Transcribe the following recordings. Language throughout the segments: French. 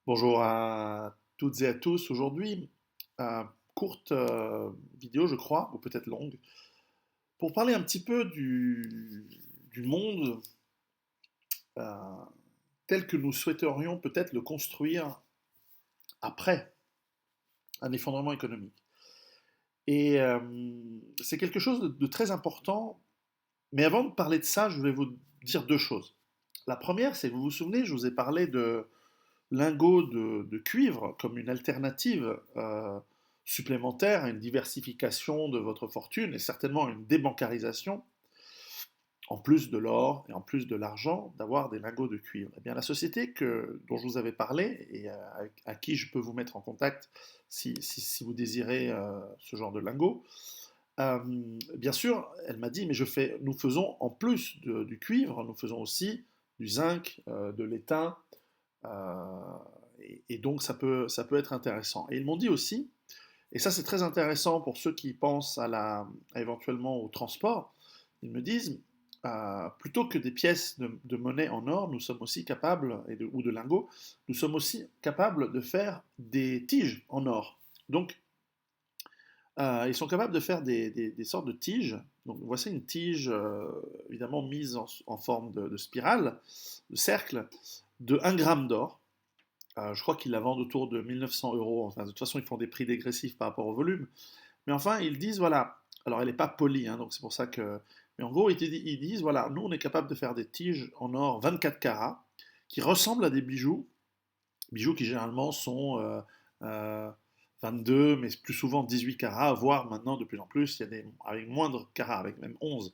Bonjour à toutes et à tous. Aujourd'hui, courte vidéo, je crois, ou peut-être longue, pour parler un petit peu du monde euh, tel que nous souhaiterions peut-être le construire après un effondrement économique. Et c'est quelque chose de très important. Mais avant de parler de ça, je voulais vous dire deux choses. La première, c'est que vous vous souvenez, je vous ai parlé de lingots de cuivre comme une alternative supplémentaire à une diversification de votre fortune et certainement une débancarisation, en plus de l'or et en plus de l'argent, d'avoir des lingots de cuivre. Eh bien, la société dont je vous avais parlé et à qui je peux vous mettre en contact si vous désirez ce genre de lingots, euh, bien sûr, elle m'a dit, mais nous faisons en plus du cuivre, nous faisons aussi du zinc, de l'étain, euh, et donc ça peut être intéressant. Et ils m'ont dit aussi, et ça c'est très intéressant pour ceux qui pensent éventuellement au transport, ils me disent, plutôt que des pièces de monnaie en or, nous sommes aussi capables, ou de lingots, nous sommes aussi capables de faire des tiges en or. Donc ils sont capables de faire des sortes de tiges. Donc voici une tige évidemment mise en forme de spirale, de cercle, de 1 gramme d'or. Je crois qu'ils la vendent autour de 1900 euros. Enfin, de toute façon, ils font des prix dégressifs par rapport au volume. Mais enfin, ils disent, voilà, alors elle n'est pas polie, hein, donc c'est pour ça que... Mais en gros, ils disent, voilà, nous, on est capable de faire des tiges en or 24 carats qui ressemblent à des bijoux, bijoux qui généralement sont 22, mais plus souvent 18 carats, voire maintenant de plus en plus, il y a des avec moindre carats, avec même 11.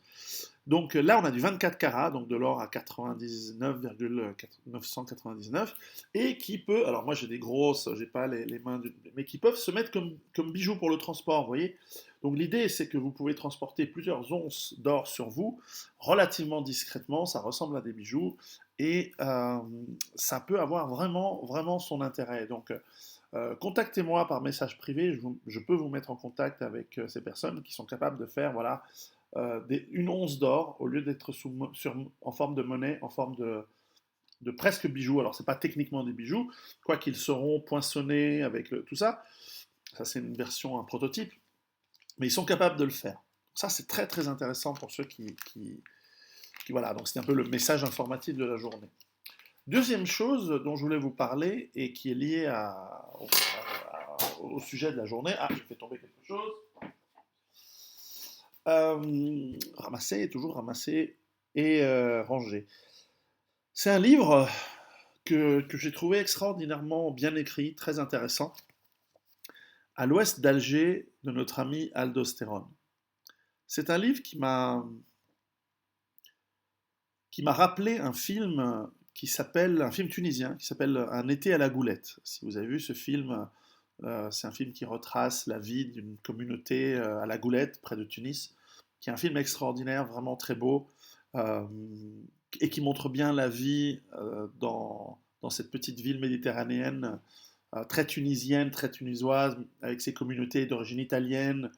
Donc là, on a du 24 carats, donc de l'or à 99,999, et qui peut, alors moi j'ai des grosses, j'ai pas les mains, mais qui peuvent se mettre comme bijoux pour le transport, vous voyez. Donc l'idée, c'est que vous pouvez transporter plusieurs onces d'or sur vous, relativement discrètement, ça ressemble à des bijoux, et ça peut avoir vraiment, vraiment son intérêt. Donc contactez-moi par message privé, je peux vous mettre en contact avec ces personnes qui sont capables de faire, voilà, une once d'or, au lieu d'être en forme de monnaie, en forme de presque bijoux. Alors, c'est pas techniquement des bijoux, quoi qu'ils seront poinçonnés avec tout ça. Ça, c'est une version, un prototype. Mais ils sont capables de le faire. Ça, c'est très très intéressant pour ceux voilà, donc c'est un peu le message informatif de la journée. Deuxième chose dont je voulais vous parler et qui est liée au sujet de la journée. Ah, j'ai fait tomber quelque chose. Ramasser, toujours ramasser et ranger. C'est un livre que j'ai trouvé extraordinairement bien écrit, très intéressant, à l'ouest d'Alger, de notre ami Aldostérone. C'est un livre qui m'a rappelé un film un film tunisien, qui s'appelle Un été à la goulette. Si vous avez vu ce film, c'est un film qui retrace la vie d'une communauté à la goulette, près de Tunis, qui est un film extraordinaire, vraiment très beau, euh, et qui montre bien la vie dans cette petite ville méditerranéenne, très tunisienne, très tunisoise, avec ses communautés d'origine italienne,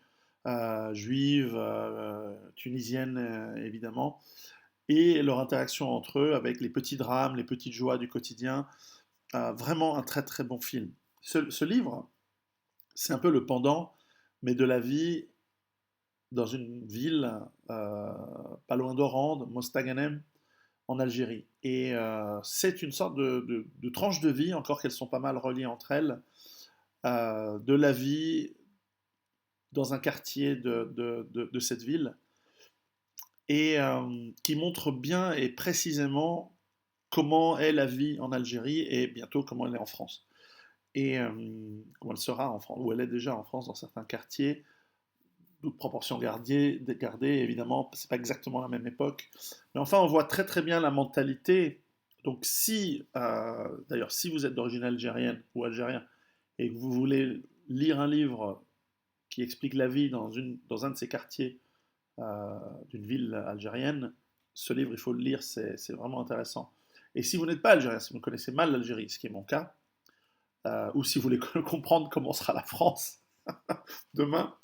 juive, tunisienne évidemment, et leur interaction entre eux avec les petits drames, les petites joies du quotidien. Vraiment un très très bon film. Ce livre, c'est un peu le pendant, mais de la vie dans une ville pas loin d'Oran, Mostaganem, en Algérie. Et c'est une sorte de tranche de vie, encore qu'elles sont pas mal reliées entre elles, de la vie dans un quartier de cette ville, et qui montre bien et précisément comment est la vie en Algérie et bientôt comment elle est en France. Et comment elle sera en France, ou elle est déjà en France dans certains quartiers, toute proportion gardée, évidemment, c'est pas exactement la même époque. Mais enfin, on voit très très bien la mentalité. Donc d'ailleurs, si vous êtes d'origine algérienne ou algérien et que vous voulez lire un livre qui explique la vie dans un de ces quartiers d'une ville algérienne, ce livre, il faut le lire, c'est vraiment intéressant. Et si vous n'êtes pas algérien, si vous connaissez mal l'Algérie, ce qui est mon cas, ou si vous voulez comprendre comment sera la France demain,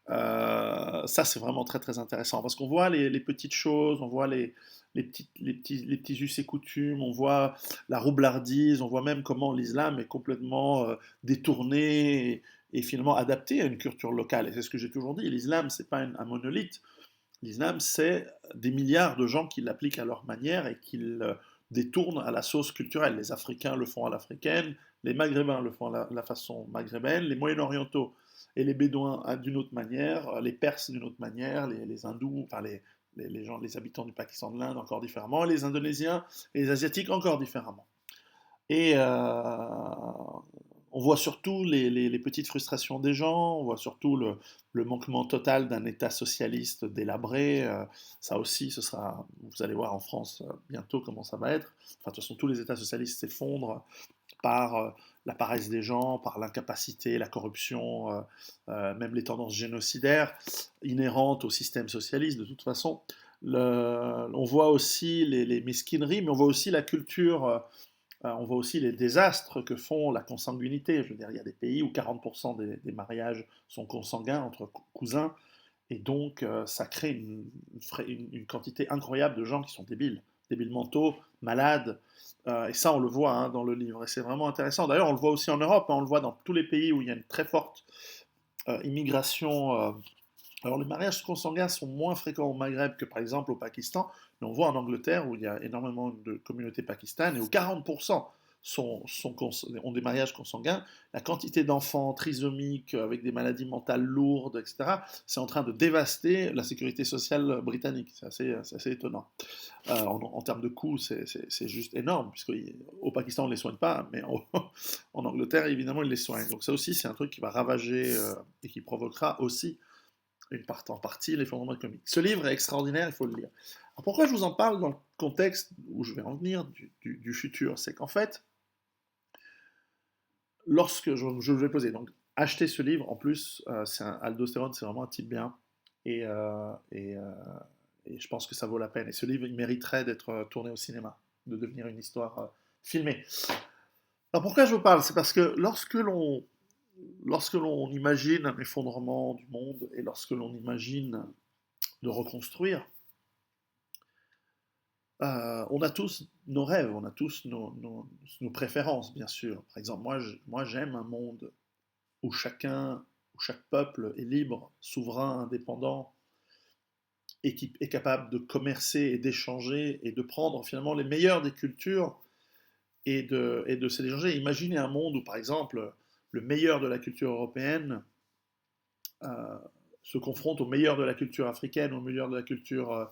ça c'est vraiment très très intéressant parce qu'on voit les petites choses, on voit les petits us et coutumes, on voit la roublardise, on voit même comment l'islam est complètement détourné et finalement adapté à une culture locale. Et c'est ce que j'ai toujours dit, l'islam, c'est pas un monolithe. L'islam, c'est des milliards de gens qui l'appliquent à leur manière et qui le détournent à la sauce culturelle. Les Africains le font à l'africaine, les Maghrébins le font à la façon maghrébine, les Moyen-Orientaux et les Bédouins d'une autre manière, les Perses d'une autre manière, les Hindous, enfin les gens, les habitants du Pakistan de l'Inde encore différemment, les Indonésiens et les Asiatiques encore différemment. Et on voit surtout les petites frustrations des gens, on voit surtout le manquement total d'un État socialiste délabré. Ça aussi, ce sera, vous allez voir en France bientôt comment ça va être. Enfin, de toute façon, tous les États socialistes s'effondrent par la paresse des gens, par l'incapacité, la corruption, même les tendances génocidaires inhérentes au système socialiste. De toute façon, on voit aussi les mesquineries, mais on voit aussi la culture. On voit aussi les désastres que font la consanguinité. Je veux dire, il y a des pays où 40% des mariages sont consanguins entre cousins, et donc ça crée une quantité incroyable de gens qui sont débiles mentaux, malades, et ça on le voit hein, dans le livre, et c'est vraiment intéressant. D'ailleurs, on le voit aussi en Europe, hein, on le voit dans tous les pays où il y a une très forte immigration. Alors les mariages consanguins sont moins fréquents au Maghreb que par exemple au Pakistan, mais on voit en Angleterre où il y a énormément de communautés pakistanes et où 40% ont des mariages consanguins, la quantité d'enfants trisomiques avec des maladies mentales lourdes, etc., c'est en train de dévaster la sécurité sociale britannique. C'est assez étonnant. En termes de coûts, c'est juste énorme, puisqu'au Pakistan on ne les soigne pas, mais en Angleterre évidemment ils les soignent. Donc ça aussi c'est un truc qui va ravager et qui provoquera aussi en partie l'effondrement économique. Ce livre est extraordinaire, il faut le lire. Alors pourquoi je vous en parle dans le contexte où je vais en venir du futur? C'est qu'en fait, lorsque je vais poser, donc acheter ce livre, en plus, Aldostérone, c'est vraiment un type bien, et, euh, et, euh, et je pense que ça vaut la peine. Et ce livre, il mériterait d'être tourné au cinéma, de devenir une histoire filmée. Alors pourquoi je vous parle? C'est parce que lorsque l'on imagine un effondrement du monde et lorsque l'on imagine de reconstruire, on a tous nos rêves, on a tous nos préférences, bien sûr. Par exemple, moi j'aime un monde où où chaque peuple est libre, souverain, indépendant, et qui est capable de commercer et d'échanger et de prendre finalement les meilleurs des cultures et de s'échanger. Imaginez un monde où, par exemple, le meilleur de la culture européenne euh, se confronte au meilleur de la culture africaine, au meilleur de la culture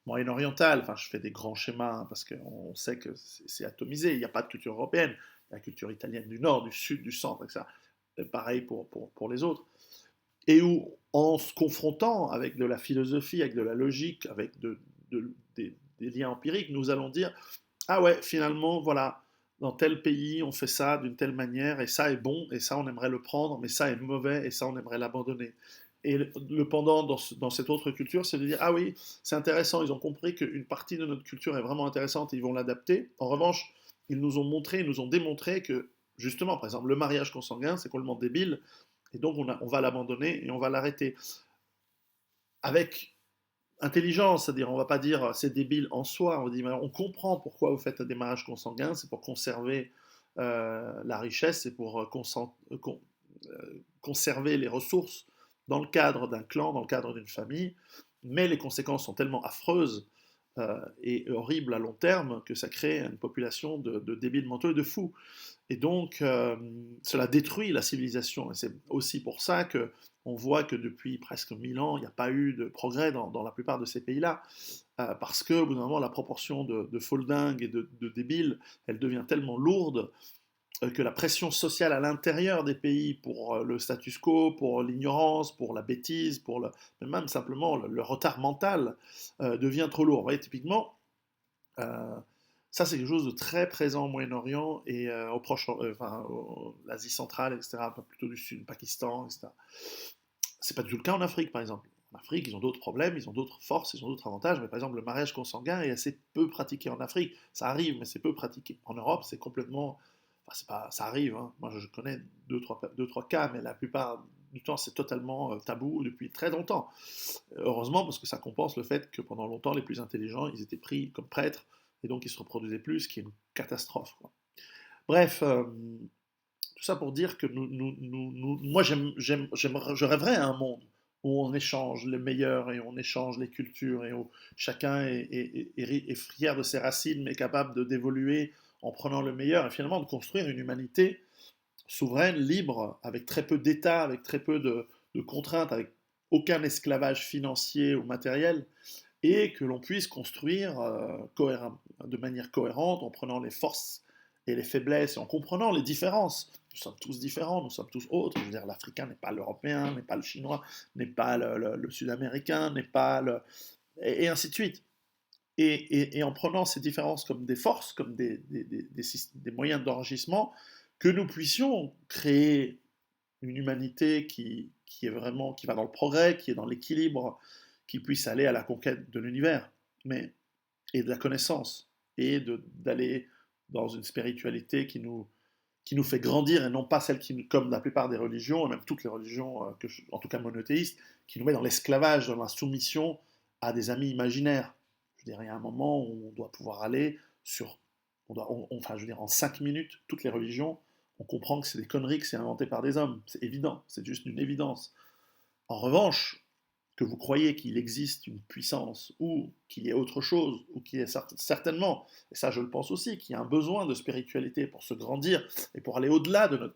moyen-orientale. Enfin, je fais des grands schémas hein, parce qu'on sait que c'est atomisé. Il n'y a pas de culture européenne. Il y a la culture italienne du nord, du sud, du centre, etc. Et pareil pour les autres. Et où, en se confrontant avec de la philosophie, avec de la logique, avec des liens empiriques, nous allons dire, ah ouais, finalement, voilà, dans tel pays, on fait ça d'une telle manière, et ça est bon, et ça, on aimerait le prendre, mais ça est mauvais, et ça, on aimerait l'abandonner. Et le pendant dans cette autre culture, c'est de dire, ah oui, c'est intéressant, ils ont compris qu'une partie de notre culture est vraiment intéressante, et ils vont l'adapter. En revanche, ils nous ont montré, ils nous ont démontré que, justement, par exemple, le mariage consanguin, c'est complètement débile, et donc on va l'abandonner et on va l'arrêter. Avec intelligence, c'est-à-dire on va pas dire c'est débile en soi, on va dire on comprend pourquoi vous faites un démarrage consanguin, c'est pour conserver la richesse, c'est pour conserver les ressources dans le cadre d'un clan, dans le cadre d'une famille, mais les conséquences sont tellement affreuses et horribles à long terme que ça crée une population de débiles mentaux et de fous. Et donc, cela détruit la civilisation. Et c'est aussi pour ça que on voit que depuis presque 1000 ans, il n'y a pas eu de progrès dans la plupart de ces pays-là. Parce qu'au bout d'un moment, la proportion de foldingues et de débiles, elle devient tellement lourde que la pression sociale à l'intérieur des pays pour le status quo, pour l'ignorance, pour la bêtise, même simplement le retard mental devient trop lourd. Vous voyez, typiquement, euh, ça, c'est quelque chose de très présent au Moyen-Orient et au Proche, enfin, l'Asie centrale, etc., un peu plutôt du Sud, le Pakistan, etc. C'est pas du tout le cas en Afrique, par exemple. En Afrique, ils ont d'autres problèmes, ils ont d'autres forces, ils ont d'autres avantages, mais par exemple, le mariage consanguin est assez peu pratiqué en Afrique. Ça arrive, mais c'est peu pratiqué. En Europe, c'est complètement. Enfin, c'est pas, ça arrive, hein. Moi, je connais deux, trois cas, mais la plupart du temps, c'est totalement tabou depuis très longtemps. Heureusement, parce que ça compense le fait que pendant longtemps, les plus intelligents, ils étaient pris comme prêtres, et donc ils se reproduisaient plus, ce qui est une catastrophe, quoi. Bref, tout ça pour dire que moi, je rêverais à un monde où on échange les meilleurs et on échange les cultures et où chacun est fier de ses racines mais capable d'évoluer en prenant le meilleur et finalement de construire une humanité souveraine, libre, avec très peu d'État, avec très peu de contraintes, avec aucun esclavage financier ou matériel, et que l'on puisse construire de manière cohérente en prenant les forces et les faiblesses et en comprenant les différences. Nous sommes tous différents, nous sommes tous autres. Je veux dire, l'Africain n'est pas l'Européen, n'est pas le Chinois, n'est pas le Sud-Américain, n'est pas le... Et ainsi de suite. Et en prenant ces différences comme des forces, comme des moyens d'enrichissement, que nous puissions créer une humanité qui est vraiment, qui va dans le progrès, qui est dans l'équilibre, qui puisse aller à la conquête de l'univers, mais et de la connaissance, et d'aller dans une spiritualité qui nous fait grandir, et non pas celle qui, comme la plupart des religions, et même toutes les religions, en tout cas monothéistes, qui nous met dans l'esclavage, dans la soumission à des amis imaginaires. Je veux dire, il y a un moment où on doit pouvoir aller sur, enfin, je veux dire, en 5 minutes, toutes les religions, on comprend que c'est des conneries, que c'est inventé par des hommes. C'est évident, c'est juste une évidence. En revanche, que vous croyez qu'il existe une puissance ou qu'il y ait autre chose, ou qu'il y ait certainement, et ça je le pense aussi, qu'il y a un besoin de spiritualité pour se grandir et pour aller au-delà de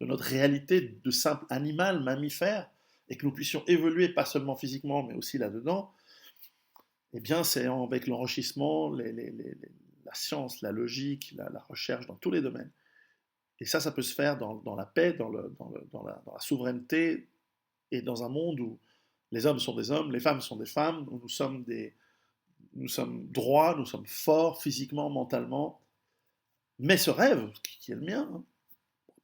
notre réalité de simple animal, mammifère, et que nous puissions évoluer pas seulement physiquement, mais aussi là-dedans, eh bien c'est avec l'enrichissement, la science, la logique, la recherche dans tous les domaines. Et ça peut se faire dans la paix, dans la souveraineté, et dans un monde où les hommes sont des hommes, les femmes sont des femmes, où nous sommes droits, nous sommes forts physiquement, mentalement. Mais ce rêve, qui est le mien, hein,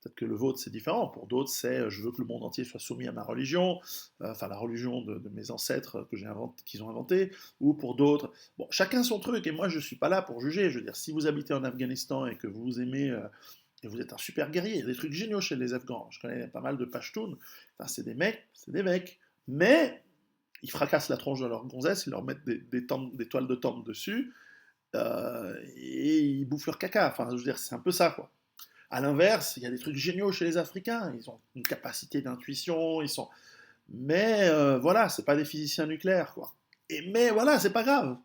peut-être que le vôtre c'est différent, pour d'autres c'est je veux que le monde entier soit soumis à ma religion, enfin la religion de mes ancêtres qu'ils ont inventé, ou pour d'autres, bon, chacun son truc, et moi je ne suis pas là pour juger, je veux dire, si vous habitez en Afghanistan et que vous aimez... et vous êtes un super guerrier, il y a des trucs géniaux chez les Afghans, je connais pas mal de Pashtuns, enfin, c'est des mecs, mais ils fracassent la tronche de leur gonzesse, ils leur mettent des toiles de tente dessus, et ils bouffent leur caca, enfin je veux dire, c'est un peu ça quoi. À l'inverse, il y a des trucs géniaux chez les Africains, ils ont une capacité d'intuition, mais voilà, c'est pas des physiciens nucléaires quoi. Mais voilà, c'est pas grave,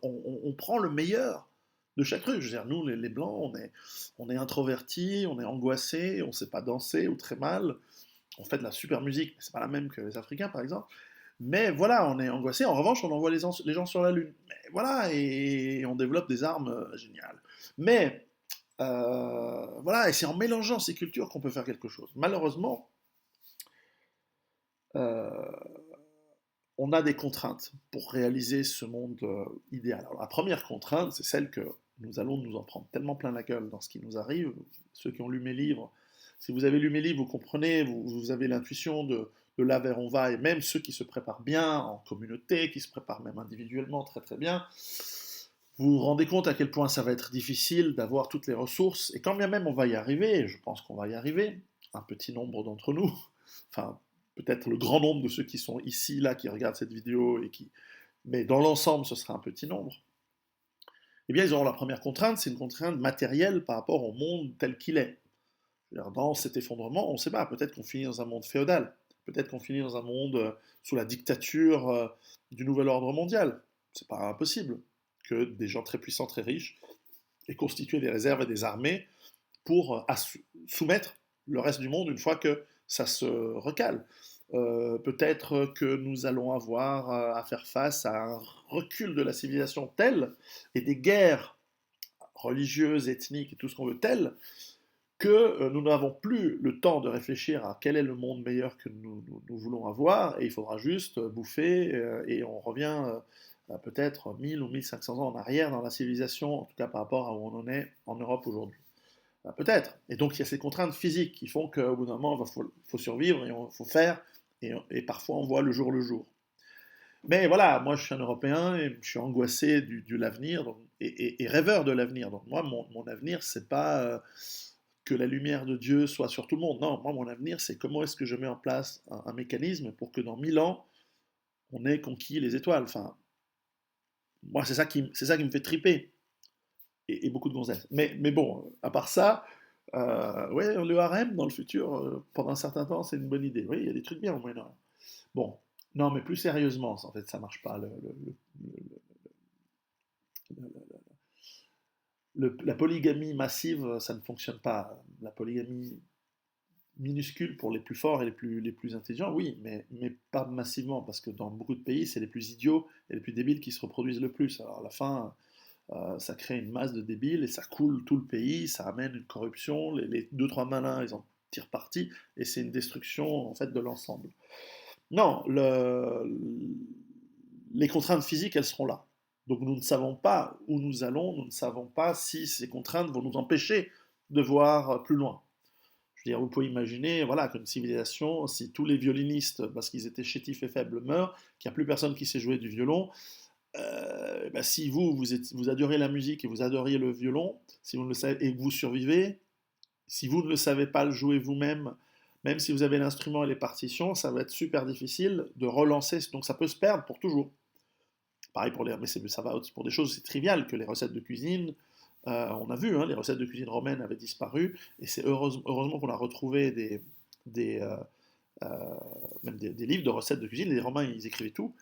on prend le meilleur de chaque truc. Je veux dire, nous, les blancs, on est introvertis, on est angoissés, on sait pas danser ou très mal. On fait de la super musique, mais c'est pas la même que les Africains, par exemple. Mais voilà, on est angoissés. En revanche, on envoie les gens sur la Lune. Mais voilà, et on développe des armes géniales. Mais voilà, et c'est en mélangeant ces cultures qu'on peut faire quelque chose. Malheureusement, euh, on a des contraintes pour réaliser ce monde idéal. Alors, la première contrainte, c'est celle que nous allons nous en prendre tellement plein la gueule dans ce qui nous arrive. Ceux qui ont lu mes livres, si vous avez lu mes livres, vous comprenez, vous avez l'intuition de là vers on va, et même ceux qui se préparent bien en communauté, qui se préparent même individuellement très très bien, vous vous rendez compte à quel point ça va être difficile d'avoir toutes les ressources, et quand bien même on va y arriver, et je pense qu'on va y arriver, un petit nombre d'entre nous, enfin peut-être le grand nombre de ceux qui sont ici, là, qui regardent cette vidéo, mais dans l'ensemble ce sera un petit nombre, eh bien ils auront la première contrainte, c'est une contrainte matérielle par rapport au monde tel qu'il est. Dans cet effondrement, on ne sait pas, peut-être qu'on finit dans un monde féodal, peut-être qu'on finit dans un monde sous la dictature du nouvel ordre mondial. C'est pas impossible que des gens très puissants, très riches, aient constitué des réserves et des armées pour soumettre le reste du monde une fois que ça se recale. Peut-être que nous allons avoir à faire face à un recul de la civilisation tel, et des guerres religieuses, ethniques et tout ce qu'on veut tel, que nous n'avons plus le temps de réfléchir à quel est le monde meilleur que nous voulons avoir, et il faudra juste bouffer, et on revient peut-être 1000 ou 1500 ans en arrière dans la civilisation, en tout cas par rapport à où on en est en Europe aujourd'hui. Peut-être. Et donc il y a ces contraintes physiques qui font qu'au bout d'un moment, il faut survivre, et il faut faire, et parfois on voit le jour le jour. Mais voilà, moi je suis un Européen et je suis angoissé de l'avenir et rêveur de l'avenir. Donc moi, mon avenir, c'est pas que la lumière de Dieu soit sur tout le monde. Non, moi, mon avenir, c'est comment est-ce que je mets en place un mécanisme pour que dans 1000 ans, on ait conquis les étoiles. Enfin, moi, c'est ça qui me fait triper. Et beaucoup de gonzesses. Mais bon, à part ça, ouais, le harem dans le futur, pendant un certain temps, c'est une bonne idée. Oui, il y a des trucs bien au Moyen-Orient. Bon, non, mais plus sérieusement, en fait, ça marche pas. Le- la polygamie massive, ça ne fonctionne pas. La polygamie minuscule pour les plus forts et les plus intelligents, oui, mais pas massivement, parce que dans beaucoup de pays, c'est les plus idiots et les plus débiles qui se reproduisent le plus. Alors à la fin, ça crée une masse de débiles et ça coule tout le pays, ça amène une corruption, les deux, trois malins, ils en tirent parti, et c'est une destruction en fait de l'ensemble. Non, les contraintes physiques, elles seront là. Donc nous ne savons pas où nous allons, nous ne savons pas si ces contraintes vont nous empêcher de voir plus loin. Je veux dire, vous pouvez imaginer, voilà, qu'une civilisation, si tous les violinistes, parce qu'ils étaient chétifs et faibles, meurent, qu'il n'y a plus personne qui sait jouer du violon, bah, si vous adorez la musique et vous adoriez le violon, si vous ne le savez, et que vous survivez, si vous ne le savez pas le jouer vous-même, même si vous avez l'instrument et les partitions, ça va être super difficile de relancer, donc ça peut se perdre pour toujours. Pareil pour les, mais ça va pour des choses aussi triviales que les recettes de cuisine. On a vu, hein, les recettes de cuisine romaine avaient disparu, et c'est heureusement qu'on a retrouvé des, euh, euh, même des livres de recettes de cuisine. Les Romains, ils écrivaient tout.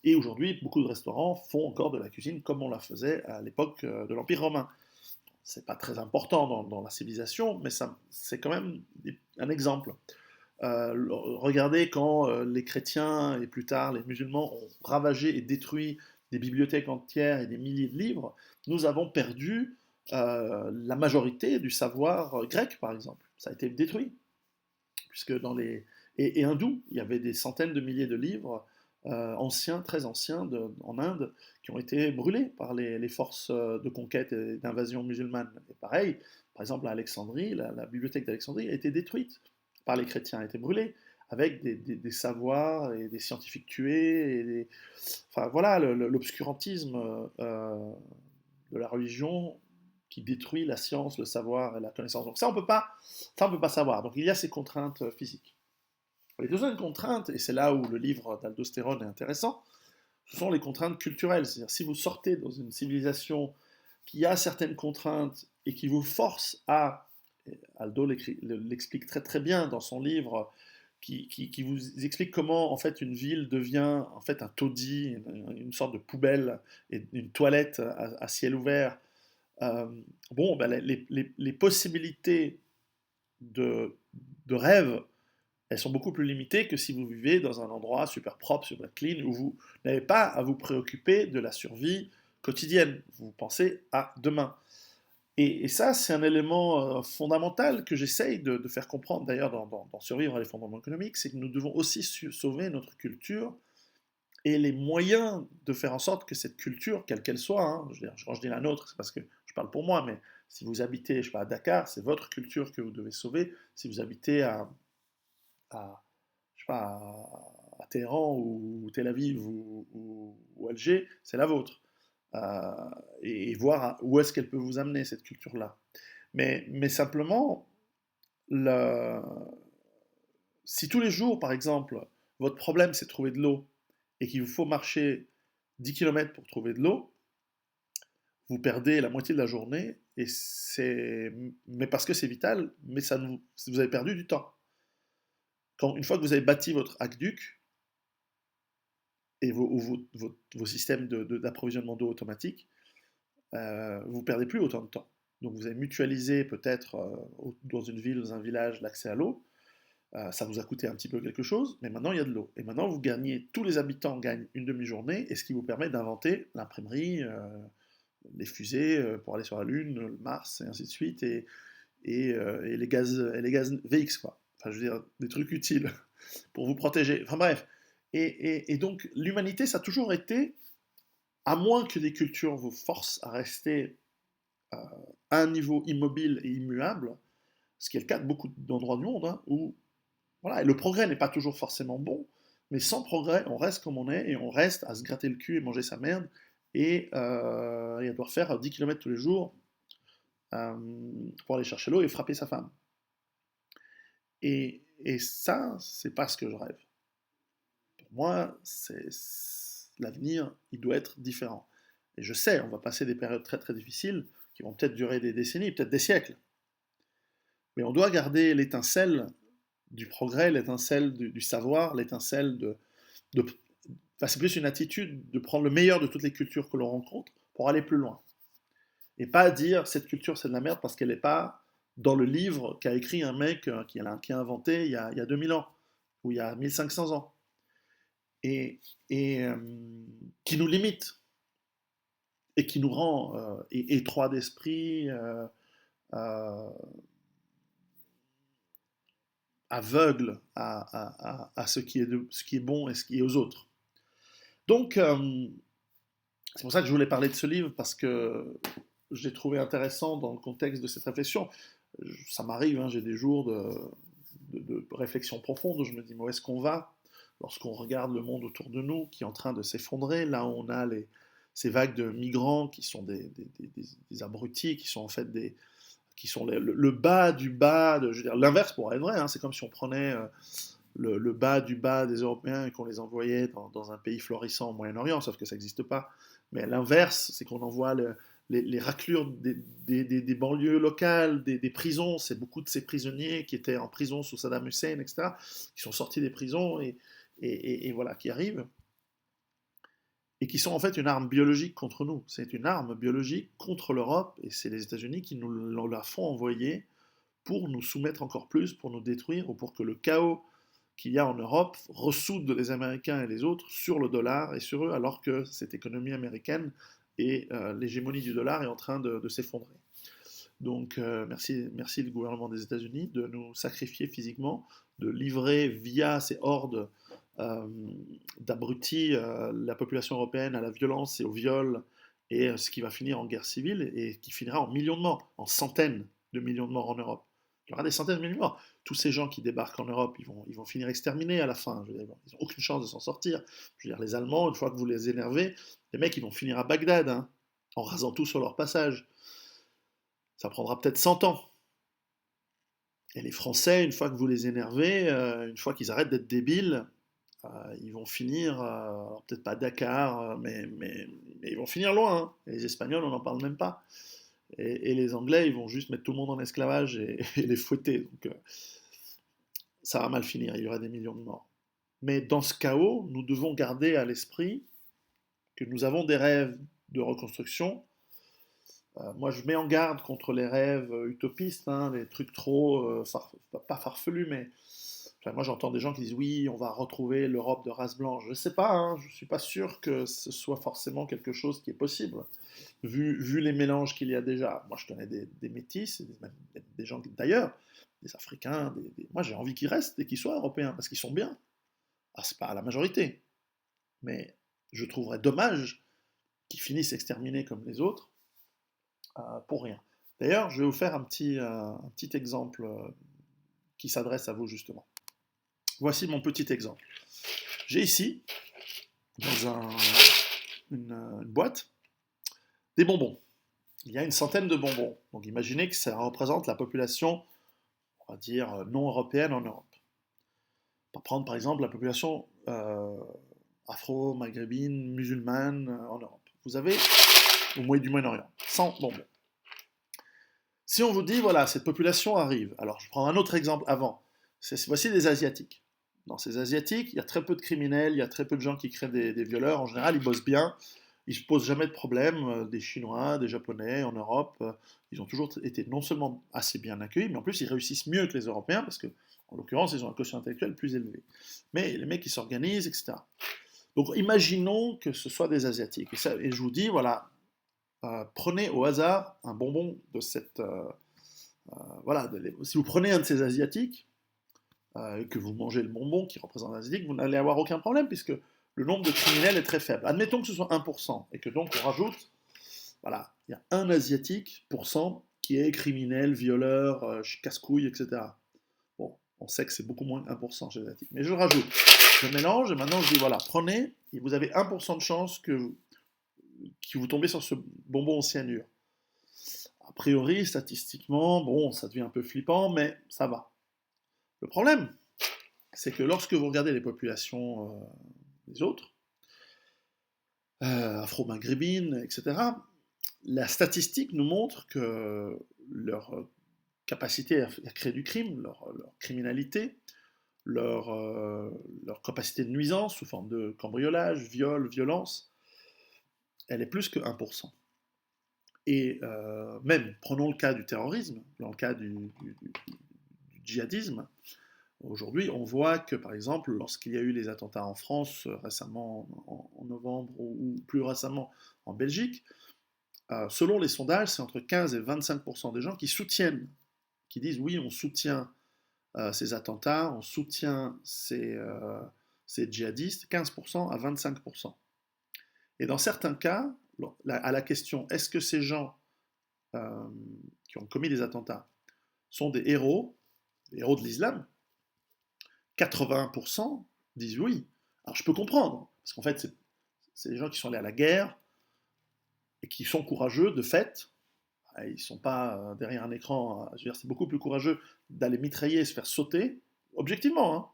Et aujourd'hui, beaucoup de restaurants font encore de la cuisine comme on la faisait à l'époque de l'Empire romain. C'est pas très important dans la civilisation, mais c'est quand même un exemple. Regardez quand les chrétiens et plus tard les musulmans ont ravagé et détruit des bibliothèques entières et des milliers de livres, nous avons perdu la majorité du savoir grec, par exemple. Ça a été détruit, puisque dans les... et hindous, il y avait des centaines de milliers de livres anciens, très anciens, en Inde, qui ont été brûlés par les forces de conquête et d'invasion musulmane. Et pareil, par exemple, à Alexandrie, la bibliothèque d'Alexandrie a été détruite par les chrétiens, a été brûlée, avec des savoirs et des scientifiques tués. Enfin voilà, l'obscurantisme de la religion qui détruit la science, le savoir et la connaissance. Donc ça on peut pas savoir. Donc il y a ces contraintes physiques. Les deuxièmes contraintes, et c'est là où le livre d'Aldostérone est intéressant, ce sont les contraintes culturelles. C'est-à-dire, si vous sortez dans une civilisation qui a certaines contraintes et qui vous force à, Aldo l'explique très très bien dans son livre, qui vous explique comment en fait une ville devient en fait un taudis, une sorte de poubelle et une toilette à ciel ouvert. Euh, bon, ben, les possibilités de, de rêve, elles sont beaucoup plus limitées que si vous vivez dans un endroit super propre, super clean, où vous n'avez pas à vous préoccuper de la survie quotidienne. Vous pensez à demain. Et ça, c'est un élément fondamental que j'essaye de faire comprendre, d'ailleurs, dans Survivre à l'effondrement économique, c'est que nous devons aussi sauver notre culture et les moyens de faire en sorte que cette culture, quelle qu'elle soit, hein, je veux dire, quand je dis la nôtre, c'est parce que je parle pour moi, mais si vous habitez, je sais pas, à Dakar, c'est votre culture que vous devez sauver. Si vous habitez à, je sais pas, à Téhéran ou Tel Aviv ou Alger, c'est la vôtre. Euh, et voir où est-ce qu'elle peut vous amener, cette culture-là. Mais simplement, le, si tous les jours, par exemple, votre problème c'est de trouver de l'eau et qu'il vous faut marcher 10 km pour trouver de l'eau, vous perdez la moitié de la journée, et mais parce que c'est vital, mais vous avez perdu du temps. Une fois que vous avez bâti votre aqueduc et vos systèmes d'approvisionnement d'eau automatique, vous ne perdez plus autant de temps. Donc vous avez mutualisé peut-être dans une ville, dans un village, l'accès à l'eau. Ça vous a coûté un petit peu quelque chose, mais maintenant il y a de l'eau. Et maintenant vous gagnez, tous les habitants gagnent une demi-journée, et ce qui vous permet d'inventer l'imprimerie, les fusées pour aller sur la Lune, le Mars, et ainsi de suite, et les gaz VX, quoi. Enfin, je veux dire, des trucs utiles pour vous protéger. Enfin bref. Et donc l'humanité, ça a toujours été, à moins que des cultures vous forcent à rester à un niveau immobile et immuable, ce qui est le cas de beaucoup d'endroits du monde, hein, où voilà, et le progrès n'est pas toujours forcément bon, mais sans progrès, on reste comme on est, et on reste à se gratter le cul et manger sa merde, et à devoir faire 10 km tous les jours, euh, pour aller chercher l'eau et frapper sa femme. Et ça, c'est pas ce que je rêve. Pour moi, l'avenir, il doit être différent. Et je sais, on va passer des périodes très très difficiles qui vont peut-être durer des décennies, peut-être des siècles. Mais on doit garder l'étincelle du progrès, l'étincelle du savoir, l'étincelle de enfin, c'est plus une attitude de prendre le meilleur de toutes les cultures que l'on rencontre pour aller plus loin. Et pas dire cette culture c'est de la merde parce qu'elle n'est pas dans le livre qu'a écrit un mec qui a inventé il y a 2000 ans ou il y a 1500 ans. Et qui nous limite et qui nous rend étroits d'esprit, euh, aveugles à ce qui est bon et ce qui est aux autres. Donc, c'est pour ça que je voulais parler de ce livre, parce que je l'ai trouvé intéressant dans le contexte de cette réflexion. Ça m'arrive, hein, j'ai des jours de réflexion profonde où je me dis, mais où est-ce qu'on va lorsqu'on regarde le monde autour de nous qui est en train de s'effondrer, là où on a ces vagues de migrants qui sont des abrutis, qui sont en fait qui sont le bas du bas, je veux dire, l'inverse pourrait être vrai, hein, c'est comme si on prenait le bas du bas des Européens et qu'on les envoyait dans un pays florissant au Moyen-Orient, sauf que ça n'existe pas. Mais l'inverse, c'est qu'on envoie les raclures des banlieues locales, des prisons. C'est beaucoup de ces prisonniers qui étaient en prison sous Saddam Hussein, etc., qui sont sortis des prisons et voilà, qui arrivent. Et qui sont en fait une arme biologique contre nous. C'est une arme biologique contre l'Europe, et c'est les États-Unis qui nous la font envoyer pour nous soumettre encore plus, pour nous détruire, ou pour que le chaos qu'il y a en Europe ressoude les Américains et les autres sur le dollar et sur eux, alors que cette économie américaine et l'hégémonie du dollar est en train de s'effondrer. Donc merci le gouvernement des États-Unis de nous sacrifier physiquement, de livrer via ces hordes euh, d'abrutis la population européenne à la violence et au viol, et ce qui va finir en guerre civile et qui finira en millions de morts, en centaines de millions de morts en Europe. Il y aura des centaines de millions de morts. Tous ces gens qui débarquent en Europe, ils vont finir exterminés à la fin. Je veux dire, ils n'ont aucune chance de s'en sortir. Je veux dire, les Allemands, une fois que vous les énervez, les mecs, ils vont finir à Bagdad, hein, en rasant tout sur leur passage. Ça prendra peut-être 100 ans. Et les Français, une fois que vous les énervez, une fois qu'ils arrêtent d'être débiles, ils vont finir, peut-être pas à Dakar, mais ils vont finir loin, hein. Et les Espagnols, on n'en parle même pas. Et les Anglais, ils vont juste mettre tout le monde en esclavage et les fouetter. Donc ça va mal finir, il y aura des millions de morts. Mais dans ce chaos, nous devons garder à l'esprit que nous avons des rêves de reconstruction. Moi, je mets en garde contre les rêves utopistes, hein, les trucs trop, pas farfelus, mais enfin, moi j'entends des gens qui disent oui, on va retrouver l'Europe de race blanche. Je ne sais pas, hein, je ne suis pas sûr que ce soit forcément quelque chose qui est possible, vu les mélanges qu'il y a déjà. Moi je connais des métis, des gens d'ailleurs, des Africains, moi j'ai envie qu'ils restent et qu'ils soient européens, parce qu'ils sont bien. Ah, c'est pas la majorité, mais je trouverais dommage qu'ils finissent exterminés comme les autres pour rien. D'ailleurs, je vais vous faire un petit exemple qui s'adresse à vous justement. Voici mon petit exemple. J'ai ici, dans une boîte, des bonbons. Il y a une centaine de bonbons. Donc imaginez que ça représente la population, on va dire, non européenne en Europe. On va prendre par exemple la population afro-maghrébine, musulmane en Europe. Vous avez, du Moyen-Orient, 100 bonbons. Si on vous dit, voilà, cette population arrive, alors je prends un autre exemple avant, voici des Asiatiques. Dans ces Asiatiques, il y a très peu de criminels, il y a très peu de gens qui créent des violeurs, en général ils bossent bien, ils ne se posent jamais de problème, des Chinois, des Japonais en Europe, ils ont toujours été non seulement assez bien accueillis, mais en plus ils réussissent mieux que les Européens, parce que en l'occurrence ils ont un quotient intellectuel plus élevé. Mais les mecs ils s'organisent, etc. Donc imaginons que ce soit des Asiatiques, et je vous dis, voilà, prenez au hasard un bonbon de cette... voilà, si vous prenez un de ces Asiatiques, et que vous mangez le bonbon qui représente un Asiatique, vous n'allez avoir aucun problème, puisque le nombre de criminels est très faible. Admettons que ce soit 1%, et que donc on rajoute, voilà, il y a un Asiatique pour cent qui est criminel, violeur, casse-couille, etc. Bon, on sait que c'est beaucoup moins 1% chez les Asiatiques. Mais je rajoute, je mélange, et maintenant je dis, voilà, prenez, et vous avez 1% de chance que vous tombez sur ce bonbon au cyanure. A priori, statistiquement, bon, ça devient un peu flippant, mais ça va. Le problème, c'est que lorsque vous regardez les populations des autres, afro-maghrébines, etc., la statistique nous montre que leur capacité à créer du crime, leur criminalité, leur capacité de nuisance sous forme de cambriolage, viol, violence, elle est plus que 1%. Et même, prenons le cas du terrorisme, dans le cas du djihadisme, aujourd'hui, on voit que, par exemple, lorsqu'il y a eu les attentats en France récemment, en novembre, ou plus récemment en Belgique, selon les sondages, c'est entre 15 et 25% des gens qui soutiennent, qui disent oui, on soutient ces attentats, on soutient ces djihadistes, 15% à 25%. Et dans certains cas, à la question est-ce que ces gens qui ont commis des attentats sont des héros de l'islam, 80% disent oui. Alors je peux comprendre, parce qu'en fait, c'est des gens qui sont allés à la guerre et qui sont courageux de fait. Ils ne sont pas derrière un écran. Je veux dire, c'est beaucoup plus courageux d'aller mitrailler et se faire sauter, objectivement, hein,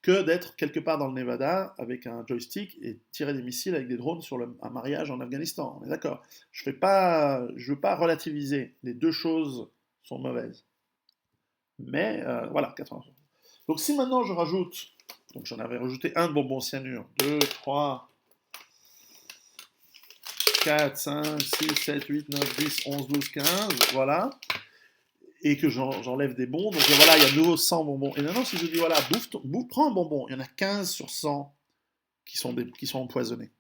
que d'être quelque part dans le Nevada avec un joystick et tirer des missiles avec des drones sur un mariage en Afghanistan. On est d'accord. Je ne veux pas relativiser. Les deux choses sont mauvaises. Mais voilà, 80%. Donc si maintenant je rajoute, donc j'en avais rajouté un de bonbon cyanure, 2, 3, 4, 5, 6, 7, 8, 9, 10, 11, 12, 15, voilà, et que j'enlève des bons, donc voilà, il y a de nouveau 100 bonbons. Et maintenant, si je dis, voilà, prends un bonbon, il y en a 15 sur 100 qui sont empoisonnés.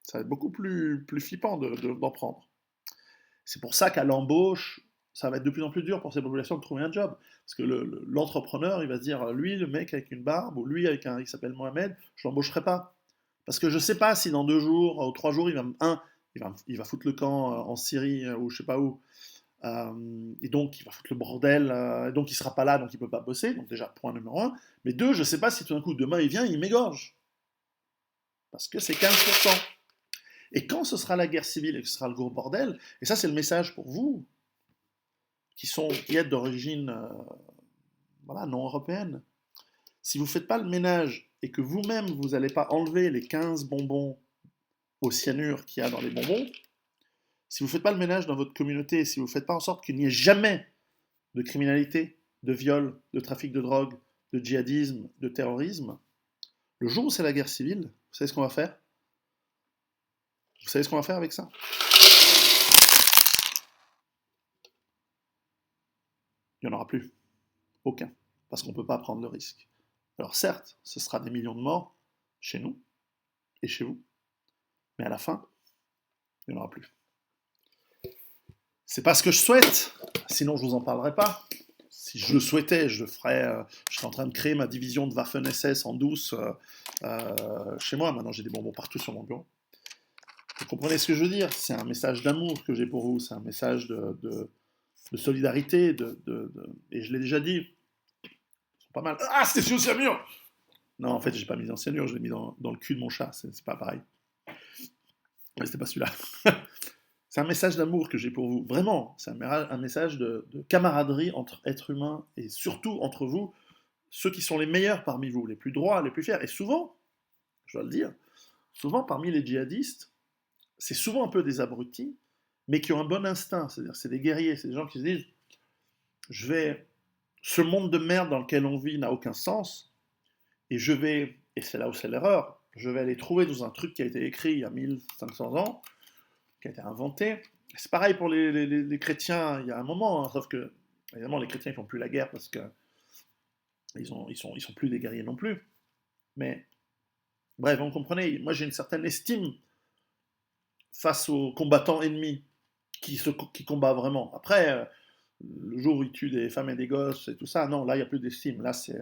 Ça va être beaucoup plus flippant d'en prendre. C'est pour ça qu'à l'embauche, ça va être de plus en plus dur pour ces populations de trouver un job. Parce que l'entrepreneur, il va se dire, lui, le mec avec une barbe, ou lui il s'appelle Mohamed, je l'embaucherai pas. Parce que je sais pas si dans 2 jours ou 3 jours, il va foutre le camp en Syrie ou je sais pas où. Et donc, il va foutre le bordel. Donc, il sera pas là, donc il peut pas bosser. Donc, déjà, point numéro 1. Mais 2, je sais pas si tout d'un coup, demain, il vient, il m'égorge. Parce que c'est 15%. Et quand ce sera la guerre civile et que ce sera le gros bordel, et ça, c'est le message pour vous, qui êtes d'origine voilà, non européenne. Si vous ne faites pas le ménage et que vous-même, vous n'allez pas enlever les 15 bonbons au cyanure qu'il y a dans les bonbons, si vous ne faites pas le ménage dans votre communauté, si vous ne faites pas en sorte qu'il n'y ait jamais de criminalité, de viol, de trafic de drogue, de djihadisme, de terrorisme, le jour où c'est la guerre civile, vous savez ce qu'on va faire? Vous savez ce qu'on va faire avec ça? Il n'y en aura plus. Aucun. Parce qu'on ne peut pas prendre le risque. Alors certes, ce sera des millions de morts chez nous et chez vous, mais à la fin, il n'y en aura plus. C'est pas ce que je souhaite, sinon je vous en parlerai pas. Si je le souhaitais, je serais en train de créer ma division de Waffen-SS en douce chez moi. Maintenant, j'ai des bonbons partout sur mon bureau. Vous comprenez ce que je veux dire? C'est un message d'amour que j'ai pour vous, c'est un message de solidarité, et je l'ai déjà dit, ils sont pas mal. Ah, c'était sur le cyanure! Non, en fait, j'ai pas mis dans le cyanure, je l'ai mis dans le cul de mon chat, c'est pas pareil. Mais c'était pas celui-là. C'est un message d'amour que j'ai pour vous, vraiment. C'est un message de camaraderie entre êtres humains, et surtout entre vous, ceux qui sont les meilleurs parmi vous, les plus droits, les plus fiers. Et souvent, je dois le dire, souvent parmi les djihadistes, c'est souvent un peu des abrutis, mais qui ont un bon instinct, c'est-à-dire c'est des guerriers, c'est des gens qui se disent, ce monde de merde dans lequel on vit n'a aucun sens, et c'est là où c'est l'erreur, je vais aller trouver dans un truc qui a été écrit il y a 1500 ans, qui a été inventé. C'est pareil pour les chrétiens, il y a un moment, hein, sauf que, évidemment, les chrétiens ne font plus la guerre parce que ils sont plus des guerriers non plus. Mais, bref, vous comprenez, moi j'ai une certaine estime face aux combattants ennemis qui combattent vraiment. Après, le jour où ils tuent des femmes et des gosses et tout ça, non, là il n'y a plus d'estime. Là c'est,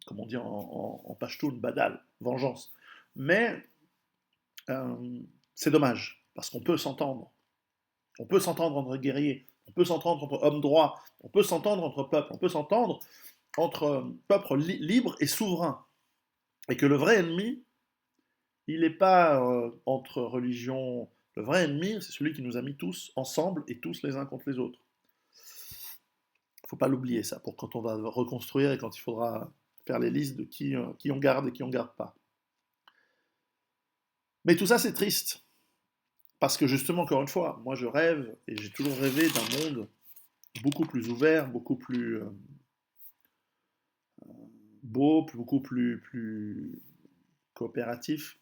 comme on dit en pashtoun, badal, vengeance. Mais c'est dommage, parce qu'on peut s'entendre. On peut s'entendre entre guerriers, on peut s'entendre entre hommes droits, on peut s'entendre entre peuples, on peut s'entendre entre peuples libres et souverains. Et que le vrai ennemi, il n'est pas entre religions Le vrai ennemi, c'est celui qui nous a mis tous ensemble et tous les uns contre les autres. Il ne faut pas l'oublier ça, pour quand on va reconstruire et quand il faudra faire les listes de qui on garde et qui on ne garde pas. Mais tout ça, c'est triste. Parce que justement, encore une fois, moi je rêve, et j'ai toujours rêvé d'un monde beaucoup plus ouvert, beaucoup plus beau, beaucoup plus coopératif,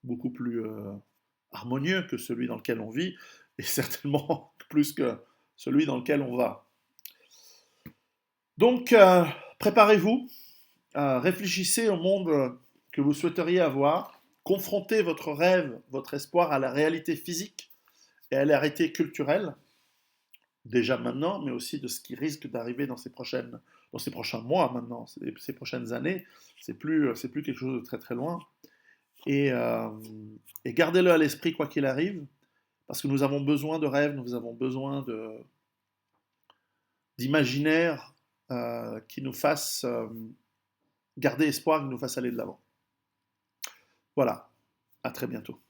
beaucoup plus harmonieux que celui dans lequel on vit, et certainement plus que celui dans lequel on va. Donc, préparez-vous, réfléchissez au monde que vous souhaiteriez avoir, confrontez votre rêve, votre espoir à la réalité physique et à la réalité culturelle, déjà maintenant, mais aussi de ce qui risque d'arriver dans ces prochains mois maintenant, ces prochaines années. C'est plus quelque chose de très très loin. Et, euh, et gardez-le à l'esprit quoi qu'il arrive, parce que nous avons besoin de rêves, nous avons besoin d'imaginaire qui nous fasse garder espoir, qui nous fasse aller de l'avant. Voilà, à très bientôt.